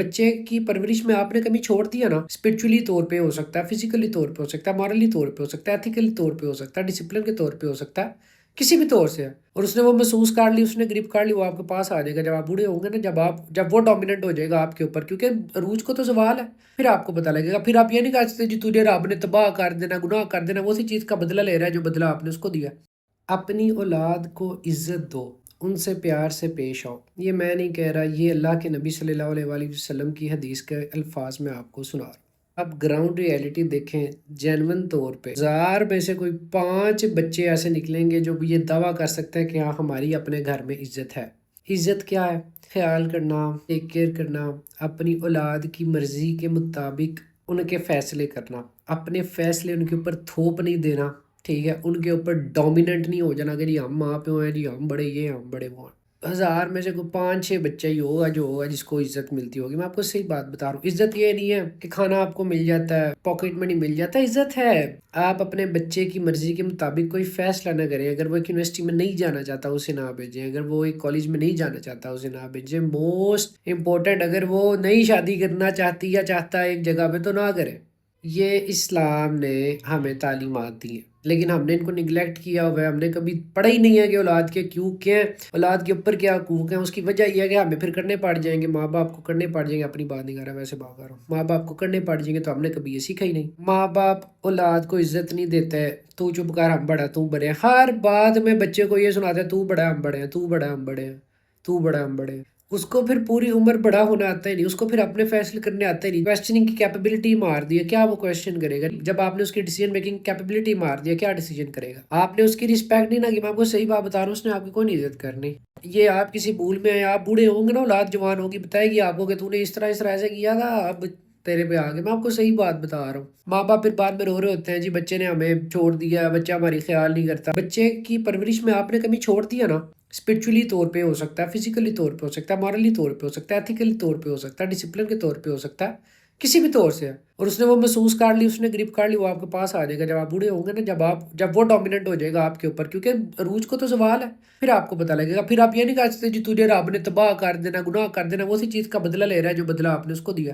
بچے کی پرورش میں آپ نے کمی چھوڑ دیا نا، اسپرچولی طور پہ ہو سکتا ہے، فزیکلی طور پہ ہو سکتا ہے، مورلی طور پہ ہو سکتا ہے، ایتھیکلی طور پہ ہو سکتا ہے، ڈسپلن کے طور پہ ہو سکتا ہے، کسی بھی طور سے ہے، اور اس نے وہ محسوس کر لی، اس نے گرپ کر لی، وہ آپ کے پاس آ جائے گا جب آپ بوڑھے ہوں گے نا، جب وہ ڈومیننٹ ہو جائے گا آپ کے اوپر، کیونکہ عروج کو تو زوال ہے، پھر آپ کو پتہ لگے گا، پھر آپ یہ نہیں کہہ سکتے جی تجھے رب نے تباہ کر دینا، گناہ کر دینا، وہ اسی چیز کا بدلہ لے رہا ہے جو بدلہ آپ نے اس کو دیا۔ اپنی اولاد کو عزت دو، ان سے پیار سے پیش آؤ، یہ میں نہیں کہہ رہا، یہ اللہ کے نبی صلی اللہ علیہ وآلہ وسلم کی حدیث کے الفاظ میں آپ کو سنا رہا ہوں۔ اب گراؤنڈ ریئلٹی دیکھیں، جینون طور پہ 1000 میں سے کوئی 5 بچے ایسے نکلیں گے جو یہ دعویٰ کر سکتے ہیں کہ ہاں ہماری اپنے گھر میں عزت ہے۔ عزت کیا ہے؟ خیال کرنا، ٹیک کیئر کرنا، اپنی اولاد کی مرضی کے مطابق ان کے فیصلے کرنا، اپنے فیصلے ان کے اوپر تھوپ نہیں دینا، ٹھیک ہے، ان کے اوپر ڈومیننٹ نہیں ہو جانا کہ جی ہم ماں پہ ہیں، جی ہم بڑے یہ ہیں، ہم بڑے وہ ہیں۔ 1000 میں سے کوئی 5-6 بچہ ہی ہوگا جو ہوگا جس کو عزت ملتی ہوگی۔ میں آپ کو صحیح بات بتا رہا ہوں، عزت یہ نہیں ہے کہ کھانا آپ کو مل جاتا ہے، پاکٹ منی مل جاتا ہے، عزت ہے آپ اپنے بچے کی مرضی کے مطابق کوئی فیصلہ نہ کریں۔ اگر وہ ایک یونیورسٹی میں نہیں جانا چاہتا اسے نہ بھیجیں، اگر وہ ایک کالج میں نہیں جانا چاہتا اسے نہ بھیجیں، موسٹ امپورٹنٹ اگر وہ نئی شادی کرنا چاہتی یا چاہتا ہے ایک جگہ پہ تو نہ کرے۔ یہ اسلام نے ہمیں تعلیمات دی ہیں، لیکن ہم نے ان کو نگلیکٹ کیا ہوا ہے، ہم نے کبھی پڑھا ہی نہیں ہے کہ اولاد کے کیوں کیا ہیں، اولاد کے اوپر کیا حقوق ہیں۔ اس کی وجہ یہ ہے کہ ہمیں پھر کرنے پڑ جائیں گے، ماں باپ کو کرنے پڑ جائیں گے، اپنی بات نہیں کر رہا ویسے بات کر رہا ہوں، ماں باپ کو کرنے پڑ جائیں گے تو ہم نے کبھی یہ سیکھا ہی نہیں۔ ماں باپ اولاد کو عزت نہیں دیتا ہے، تو چپ کر ہم بڑا تو بڑے ہیں، ہر بات میں بچے کو یہ سناتے ہیں تو بڑا ہم بڑے ہیں، تو بڑا ہم بڑے ہیں، تو بڑا ہم بڑے ہیں۔ اس کو پھر پوری عمر بڑا ہونا آتا ہی نہیں، اس کو پھر اپنے فیصلے کرنے آتے ہی نہیں، کویسچننگ کی کیپیبلٹی مار دی ہے، کیا وہ کویسچن کرے گا؟ جب آپ نے اس کی ڈیسیجن میکنگ کیپیبلٹی مار دی ہے، کیا ڈیسیجن کرے گا؟ آپ نے اس کی رسپیکٹ نہیں نہ کی، میں آپ کو صحیح بات بتا رہا ہوں، اس نے آپ کی کوئی نہیں عزت کرنی۔ یہ آپ کسی بھول میں ہیں، آپ بوڑھے ہوں گے نا، اولاد جوان ہوگی، بتائے گی آپ کو کہ تو نے اس طرح ایسے کیا تھا، اب تیرے پہ آگے۔ میں آپ کو صحیح بات بتا رہا ہوں، ماں باپ پھر بعد میں رو رہے ہوتے ہیں جی بچے نے ہمیں چھوڑ دیا، بچہ ہماری خیال نہیں کرتا۔ بچے کی پرورش میں آپ نے کمی چھوڑ دیا نا، اسپرچولی طور پہ ہو سکتا ہے، فزیکلی طور پہ ہو سکتا ہے، مورلی طور پہ ہو سکتا ہے، ایتھیکلی طور پہ ہو سکتا ہے، ڈسپلن کے طور پہ ہو سکتا ہے، کسی بھی طور سے ہے، اور اس نے وہ محسوس کر لی، اس نے گرپ کر لی، وہ آپ کے پاس آ جائے گا جب آپ بوڑھے ہوں گے نا، جب وہ ڈومیننٹ ہو جائے گا آپ کے اوپر، کیونکہ عروج کو تو زوال ہے، پھر آپ کو پتہ لگے گا، پھر آپ یہ نہیں کہہ سکتے جی تجھے رب نے تباہ کر دینا، گناہ کر دینا، وہ اسی چیز کا بدلہ لے رہا ہے جو بدلہ آپ نے اس کو دیا۔